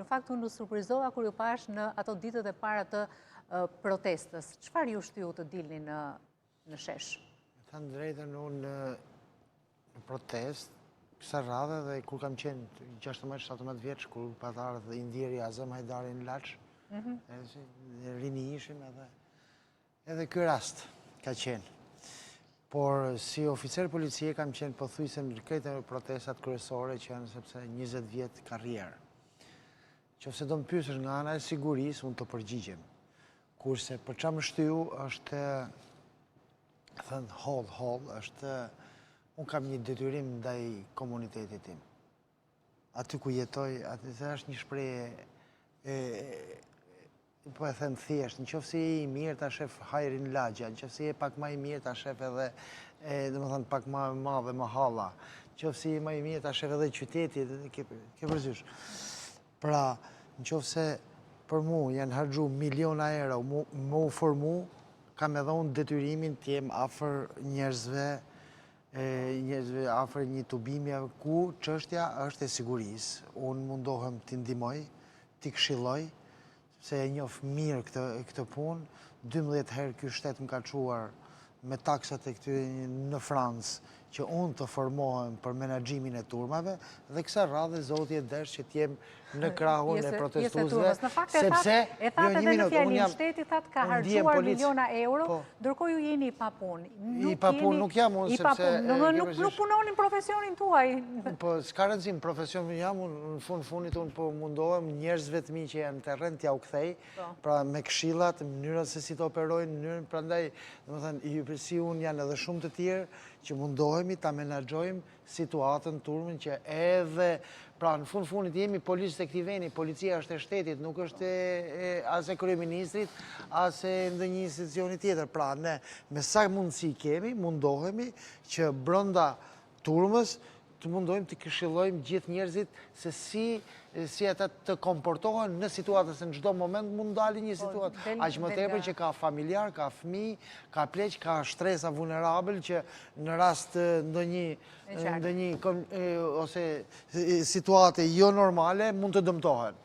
Në fakt, unë surprizova kur ju pash në ato ditët e para të protestës. Çfarë ju shtyu të dilni në shesh? Me thënë drejtën, unë në protest, kësa radhe dhe kur kam qenë 16-17 vjeç, kur patarët dhe Indiri Azem Hajdari në Laç, rini ishim edhe ky rast ka qenë. Por si oficer policie kam qenë pothuajse në krejtë protestat kryesore që janë sepse 20 vjet karrierë. Qofse do më pyesësh nga ana e sigurisë, unë të përgjigjem. Kurse për çfarë më shtyu është thënë holl, është unë kam një detyrim ndaj komunitetit tim. Aty ku jetoj, aty është një shprehje po e them thjesht, nëse je i mirë ta shef hajrin lagja, nëse je pak më i mirë ta shef edhe domethënë pak më e madhe mahalla, nëse je më i mirë ta shef edhe qyteti, ke përzysh. Pra, nëse për mua janë harxhu miliona euro më u formu, kam edhe unë detyrimin të jem afër njerëzve, afër një tubimi ku çështja është e sigurisë. Unë mundohem t'i ndihmoj, t'i këshilloj, se e njoh mirë këtë punë. 12 herë ky shtet më ka çuar me taksat e këty në Francë, që unë të formohem për menaxhimin e turmave, dhe kësa radhe zoti e desh që t'jem në krahun e protestuesve, sepse e thatë edhe në fjalin shteti thatë ka harxuar miliona euro, ndërkohë ju jeni i papunë. I papunë nuk jam unë, sepse nuk punonin profesionin tuaj. Po s'ka rëndësi, profesion jam unë, në fundit unë po mundohem njerëzve të mi që janë terren t'ja u kthej, pra me këshillat, mënyrën se si të operojnë, mënyrën prandaj, domethënë, si unë janë edhe shumë të tjerë që mundohemi ta menaxhojmë situatën, turmën, që edhe, pra në fundit jemi policë të këtij veni, policia është e shtetit, nuk është as e kryeministrit, as e ndonjë institucioni tjetër. Pra ne me sa mundësi kemi, mundohemi që brenda turmës të mundohemi të këshillojmë gjithë njerëzit se si ata të komportohen në situatën, se në çdo moment mund dalë një situatë. Aq më tepër që ka familjar, ka fëmijë, ka pleq, ka shtresa vulnerabël që në rast ndonjë ose situate jo normale mund të dëmtohen.